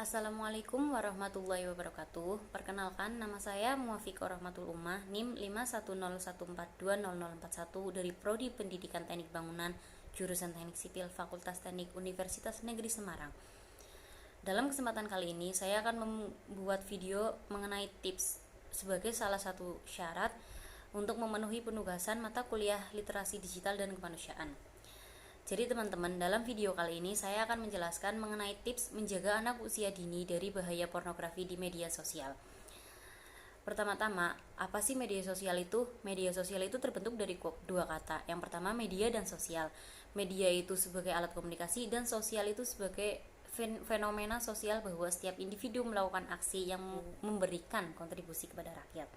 Assalamualaikum warahmatullahi wabarakatuh. Perkenalkan, nama saya Muafiqah Rahmatul Ummah, NIM 51014200041 dari Prodi Pendidikan Teknik Bangunan, jurusan Teknik Sipil, Fakultas Teknik Universitas Negeri Semarang. Dalam kesempatan kali ini, saya akan membuat video mengenai tips sebagai salah satu syarat untuk memenuhi penugasan mata kuliah literasi digital dan kemanusiaan. Jadi teman-teman, dalam video kali ini saya akan menjelaskan mengenai tips menjaga anak usia dini dari bahaya pornografi di media sosial. Pertama-tama, apa sih media sosial itu? Media sosial itu terbentuk dari dua kata. Yang pertama, media dan sosial. Media itu sebagai alat komunikasi dan sosial itu sebagai fenomena sosial bahwa setiap individu melakukan aksi yang memberikan kontribusi kepada rakyat.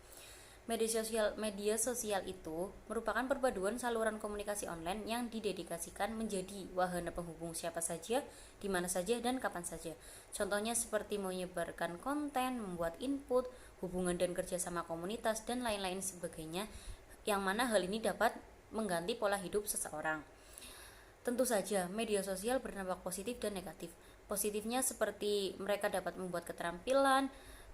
Media sosial itu merupakan perpaduan saluran komunikasi online yang didedikasikan menjadi wahana penghubung siapa saja, di mana saja, dan kapan saja. Contohnya seperti menyebarkan konten, membuat input, hubungan dan kerjasama komunitas, dan lain-lain sebagainya, yang mana hal ini dapat mengganti pola hidup seseorang. Tentu saja, media sosial berdampak positif dan negatif. Positifnya seperti mereka dapat membuat keterampilan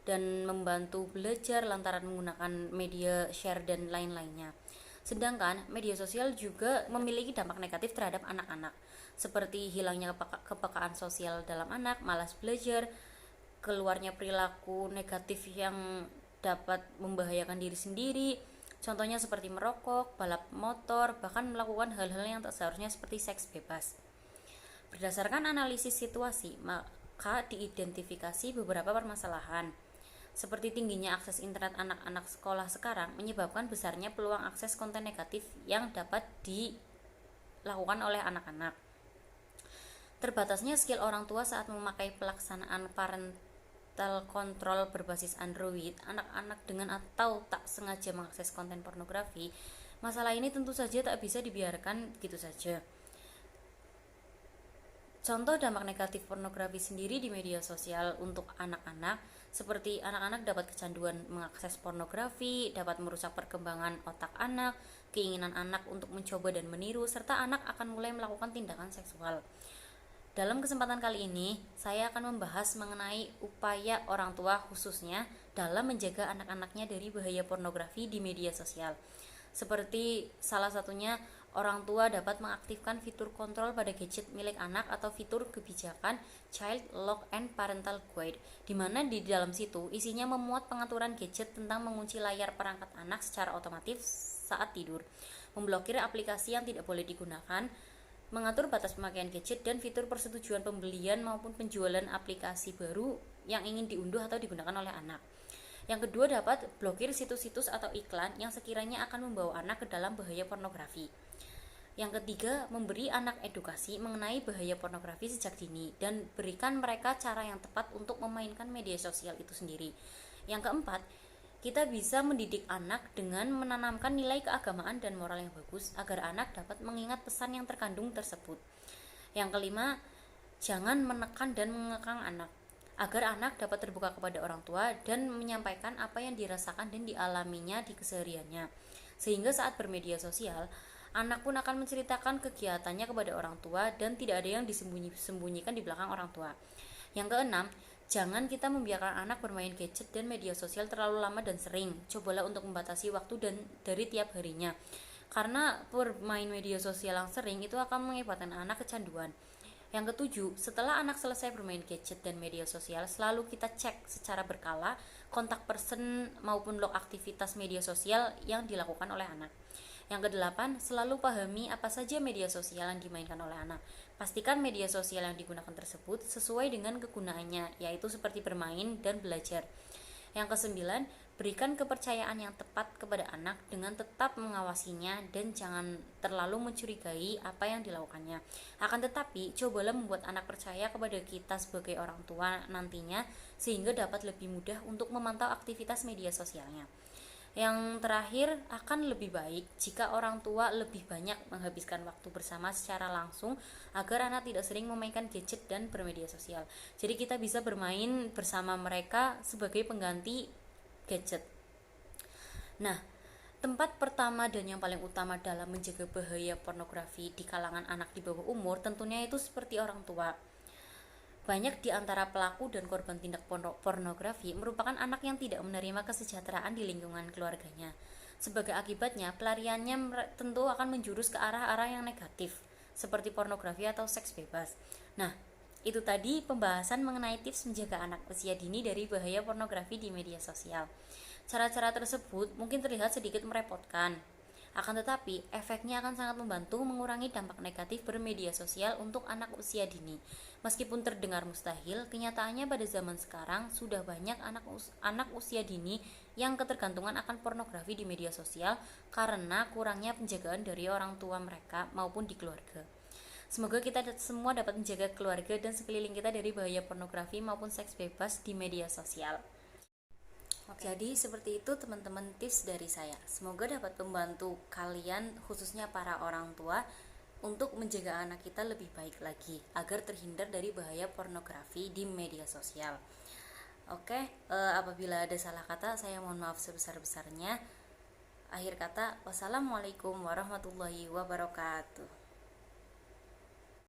dan membantu belajar lantaran menggunakan media share dan lain-lainnya. Sedangkan media sosial juga memiliki dampak negatif terhadap anak-anak, seperti hilangnya kepekaan sosial dalam anak, malas belajar, keluarnya perilaku negatif yang dapat membahayakan diri sendiri. Contohnya seperti merokok, balap motor, bahkan melakukan hal-hal yang tak seharusnya seperti seks bebas. Berdasarkan analisis situasi, maka diidentifikasi beberapa permasalahan. Seperti tingginya akses internet anak-anak sekolah sekarang menyebabkan besarnya peluang akses konten negatif yang dapat dilakukan oleh anak-anak. Terbatasnya skill orang tua saat memakai pelaksanaan parental control berbasis Android, anak-anak dengan atau tak sengaja mengakses konten pornografi. Masalah ini tentu saja tak bisa dibiarkan gitu saja. Contoh dampak negatif pornografi sendiri di media sosial untuk anak-anak, seperti anak-anak dapat kecanduan mengakses pornografi, dapat merusak perkembangan otak anak, keinginan anak untuk mencoba dan meniru, serta anak akan mulai melakukan tindakan seksual. Dalam kesempatan kali ini, saya akan membahas mengenai upaya orang tua khususnya dalam menjaga anak-anaknya dari bahaya pornografi di media sosial. Seperti salah satunya, orang tua dapat mengaktifkan fitur kontrol pada gadget milik anak atau fitur kebijakan Child Lock and Parental Guide, di mana di dalam situ isinya memuat pengaturan gadget tentang mengunci layar perangkat anak secara otomatis saat tidur, memblokir aplikasi yang tidak boleh digunakan, mengatur batas pemakaian gadget, dan fitur persetujuan pembelian maupun penjualan aplikasi baru yang ingin diunduh atau digunakan oleh anak. Yang kedua, dapat blokir situs-situs atau iklan yang sekiranya akan membawa anak ke dalam bahaya pornografi. Yang ketiga, memberi anak edukasi mengenai bahaya pornografi sejak dini dan berikan mereka cara yang tepat untuk memainkan media sosial itu sendiri. Yang keempat, kita bisa mendidik anak dengan menanamkan nilai keagamaan dan moral yang bagus agar anak dapat mengingat pesan yang terkandung tersebut. Yang kelima, jangan menekan dan mengekang anak, agar anak dapat terbuka kepada orang tua dan menyampaikan apa yang dirasakan dan dialaminya di kesehariannya. Sehingga saat bermedia sosial, anak pun akan menceritakan kegiatannya kepada orang tua dan tidak ada yang disembunyikan di belakang orang tua. Yang keenam, jangan kita membiarkan anak bermain gadget dan media sosial terlalu lama dan sering. Cobalah untuk membatasi waktu dan dari tiap harinya. Karena bermain media sosial yang sering itu akan mengakibatkan anak kecanduan. Yang ketujuh, setelah anak selesai bermain gadget dan media sosial, selalu kita cek secara berkala kontak person maupun log aktivitas media sosial yang dilakukan oleh anak. Yang kedelapan, selalu pahami apa saja media sosial yang dimainkan oleh anak. Pastikan media sosial yang digunakan tersebut sesuai dengan kegunaannya, yaitu seperti bermain dan belajar. Yang kesembilan, berikan kepercayaan yang tepat kepada anak dengan tetap mengawasinya dan jangan terlalu mencurigai apa yang dilakukannya. Akan tetapi, cobalah membuat anak percaya kepada kita sebagai orang tua nantinya sehingga dapat lebih mudah untuk memantau aktivitas media sosialnya. Yang terakhir, akan lebih baik jika orang tua lebih banyak menghabiskan waktu bersama secara langsung agar anak tidak sering memainkan gadget dan bermedia sosial. Jadi kita bisa bermain bersama mereka sebagai pengganti gadget. Nah, tempat pertama dan yang paling utama dalam menjaga bahaya pornografi di kalangan anak di bawah umur tentunya itu seperti orang tua. Banyak di antara pelaku dan korban tindak pornografi merupakan anak yang tidak menerima kesejahteraan di lingkungan keluarganya. Sebagai akibatnya, pelariannya tentu akan menjurus ke arah-arah yang negatif, seperti pornografi atau seks bebas. Nah, itu tadi pembahasan mengenai tips menjaga anak usia dini dari bahaya pornografi di media sosial. Cara-cara tersebut mungkin terlihat sedikit merepotkan, akan tetapi, efeknya akan sangat membantu mengurangi dampak negatif bermedia sosial untuk anak usia dini. Meskipun terdengar mustahil, kenyataannya pada zaman sekarang sudah banyak anak usia dini yang ketergantungan akan pornografi di media sosial karena kurangnya penjagaan dari orang tua mereka maupun di keluarga. Semoga kita semua dapat menjaga keluarga dan sekeliling kita dari bahaya pornografi maupun seks bebas di media sosial. Jadi seperti itu teman-teman tips dari saya. Semoga dapat membantu kalian khususnya para orang tua untuk menjaga anak kita lebih baik lagi agar terhindar dari bahaya pornografi di media sosial. Apabila ada salah kata saya mohon maaf sebesar-besarnya. Akhir kata, wassalamualaikum warahmatullahi wabarakatuh.